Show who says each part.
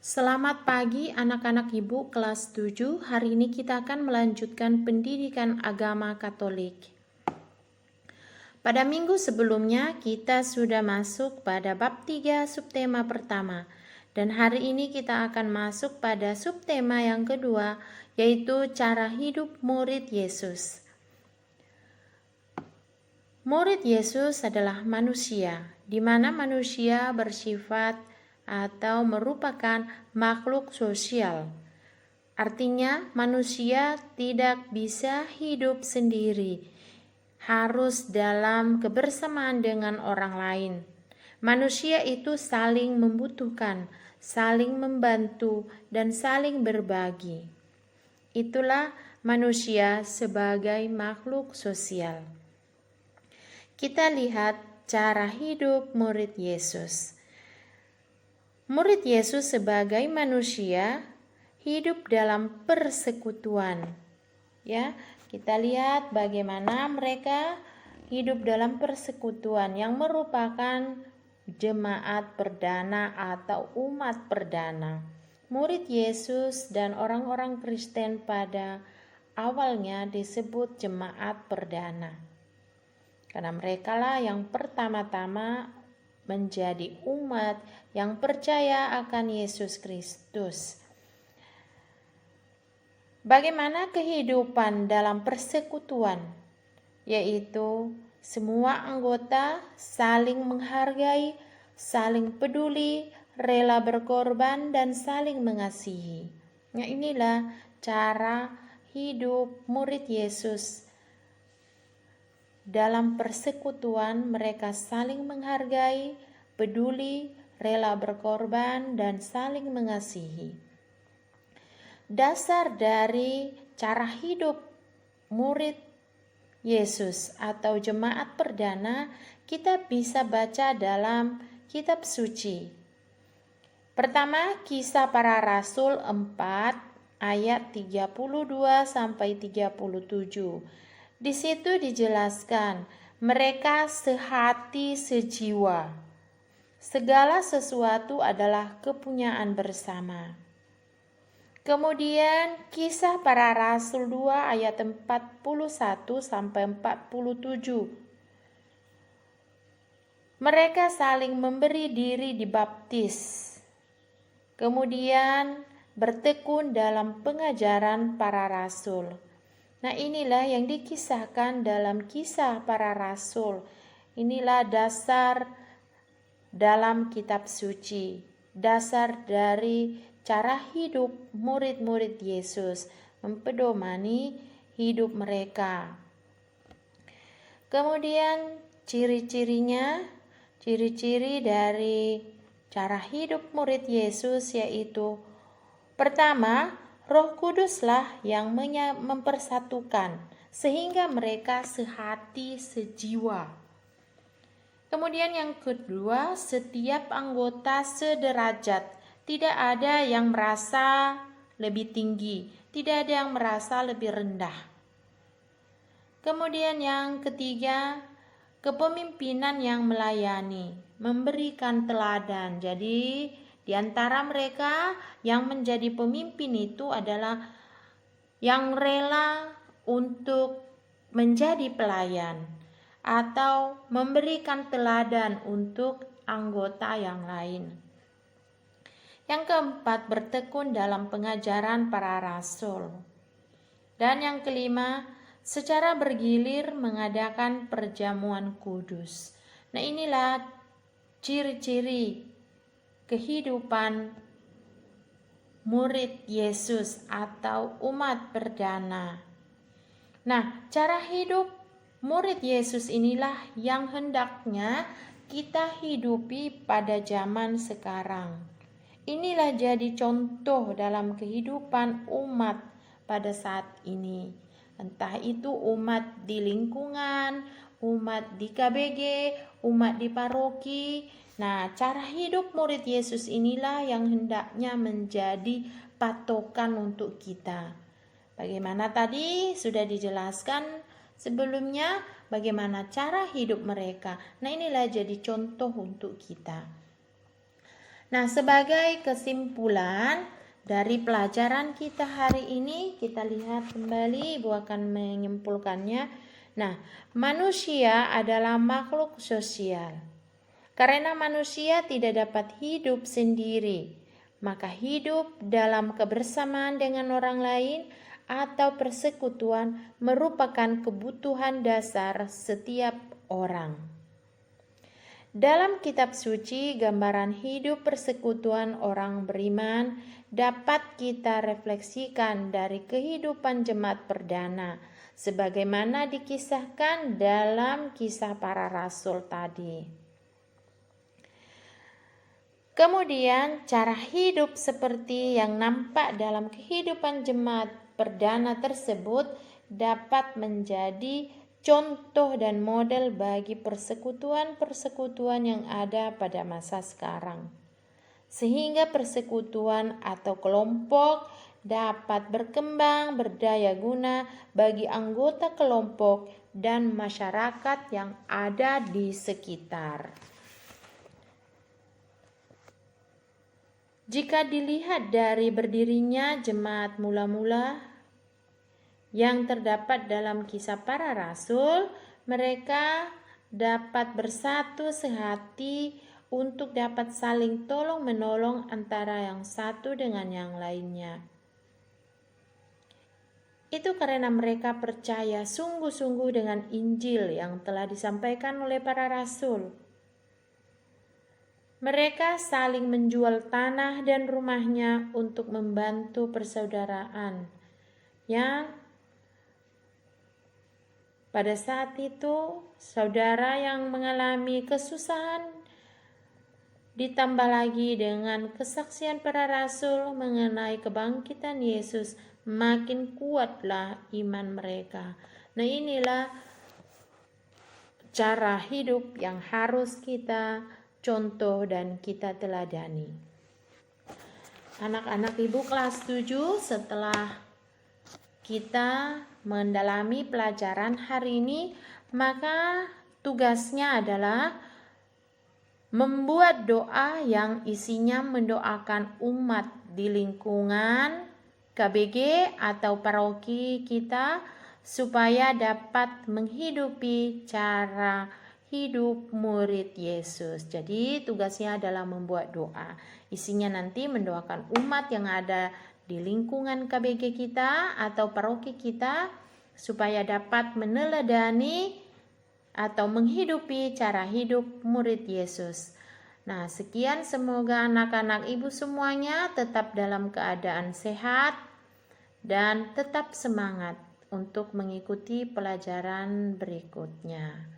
Speaker 1: Selamat pagi anak-anak ibu kelas 7. Hari ini kita akan melanjutkan pendidikan agama Katolik. Pada minggu sebelumnya kita sudah masuk pada bab 3 subtema pertama. Dan hari ini kita akan masuk pada subtema yang kedua, yaitu cara hidup murid Yesus. Murid Yesus adalah manusia, di mana manusia bersifat atau merupakan makhluk sosial. Artinya, manusia tidak bisa hidup sendiri, harus dalam kebersamaan dengan orang lain. Manusia itu saling membutuhkan, saling membantu, dan saling berbagi. Itulah manusia sebagai makhluk sosial. Kita lihat cara hidup murid Yesus. Murid Yesus sebagai manusia hidup dalam persekutuan. Ya, kita lihat bagaimana mereka hidup dalam persekutuan yang merupakan jemaat perdana atau umat perdana. Murid Yesus dan orang-orang Kristen pada awalnya disebut jemaat perdana. Karena merekalah yang pertama-tama menjadi umat yang percaya akan Yesus Kristus. Bagaimana kehidupan dalam persekutuan? Yaitu semua anggota saling menghargai, saling peduli, rela berkorban, dan saling mengasihi. Nah, inilah cara hidup murid Yesus. Dalam persekutuan mereka saling menghargai, peduli, rela berkorban, dan saling mengasihi. Dasar dari cara hidup murid Yesus atau jemaat perdana kita bisa baca dalam kitab suci. Pertama, Kisah Para Rasul 4 ayat 32 sampai 37. Di situ dijelaskan, mereka sehati sejiwa. Segala sesuatu adalah kepunyaan bersama. Kemudian Kisah Para Rasul 2 ayat 41 sampai 47. Mereka saling memberi diri dibaptis. Kemudian bertekun dalam pengajaran para rasul. Nah, inilah yang dikisahkan dalam Kisah Para Rasul. Inilah dasar dalam kitab suci, dasar dari cara hidup murid-murid Yesus, mempedomani hidup mereka. Kemudian ciri-cirinya, ciri-ciri dari cara hidup murid Yesus yaitu pertama, Roh Kuduslah yang mempersatukan sehingga mereka sehati sejiwa. Kemudian yang kedua, setiap anggota sederajat. Tidak ada yang merasa lebih tinggi, tidak ada yang merasa lebih rendah. Kemudian yang ketiga, kepemimpinan yang melayani, memberikan teladan. Jadi di antara mereka yang menjadi pemimpin itu adalah yang rela untuk menjadi pelayan atau memberikan teladan untuk anggota yang lain. Yang keempat, bertekun dalam pengajaran para rasul. Dan yang kelima, secara bergilir mengadakan perjamuan kudus. Nah, inilah ciri-ciri kehidupan murid Yesus atau umat perdana. Nah, cara hidup murid Yesus inilah yang hendaknya kita hidupi pada zaman sekarang. Inilah jadi contoh dalam kehidupan umat pada saat ini. Entah itu umat di lingkungan, umat di KBG, umat di paroki. Nah, cara hidup murid Yesus inilah yang hendaknya menjadi patokan untuk kita. Bagaimana tadi sudah dijelaskan sebelumnya bagaimana cara hidup mereka. Nah, inilah jadi contoh untuk kita. Nah, sebagai kesimpulan dari pelajaran kita hari ini, kita lihat kembali, Ibu akan menyimpulkannya. Nah, manusia adalah makhluk sosial. Karena manusia tidak dapat hidup sendiri, maka hidup dalam kebersamaan dengan orang lain atau persekutuan merupakan kebutuhan dasar setiap orang. Dalam kitab suci, gambaran hidup persekutuan orang beriman dapat kita refleksikan dari kehidupan jemaat perdana, sebagaimana dikisahkan dalam kisah para rasul tadi. Kemudian cara hidup seperti yang nampak dalam kehidupan jemaat perdana tersebut dapat menjadi contoh dan model bagi persekutuan-persekutuan yang ada pada masa sekarang. Sehingga persekutuan atau kelompok dapat berkembang berdaya guna bagi anggota kelompok dan masyarakat yang ada di sekitar. Jika dilihat dari berdirinya jemaat mula-mula yang terdapat dalam kisah para rasul, mereka dapat bersatu sehati untuk dapat saling tolong-menolong antara yang satu dengan yang lainnya. Itu karena mereka percaya sungguh-sungguh dengan Injil yang telah disampaikan oleh para rasul. Mereka saling menjual tanah dan rumahnya untuk membantu persaudaraan yang pada saat itu saudara yang mengalami kesusahan, ditambah lagi dengan kesaksian para rasul mengenai kebangkitan Yesus, makin kuatlah iman mereka. Nah, inilah cara hidup yang harus kita contoh dan kita teladani. Anak-anak Ibu kelas 7, setelah kita mendalami pelajaran hari ini, maka tugasnya adalah membuat doa yang isinya mendoakan umat di lingkungan KBG atau paroki kita supaya dapat menghidupi cara hidup murid Yesus. Jadi tugasnya adalah membuat doa. Isinya nanti mendoakan umat yang ada di lingkungan KBG kita atau paroki kita supaya dapat meneladani atau menghidupi cara hidup murid Yesus. Nah, sekian, semoga anak-anak Ibu semuanya tetap dalam keadaan sehat dan tetap semangat untuk mengikuti pelajaran berikutnya.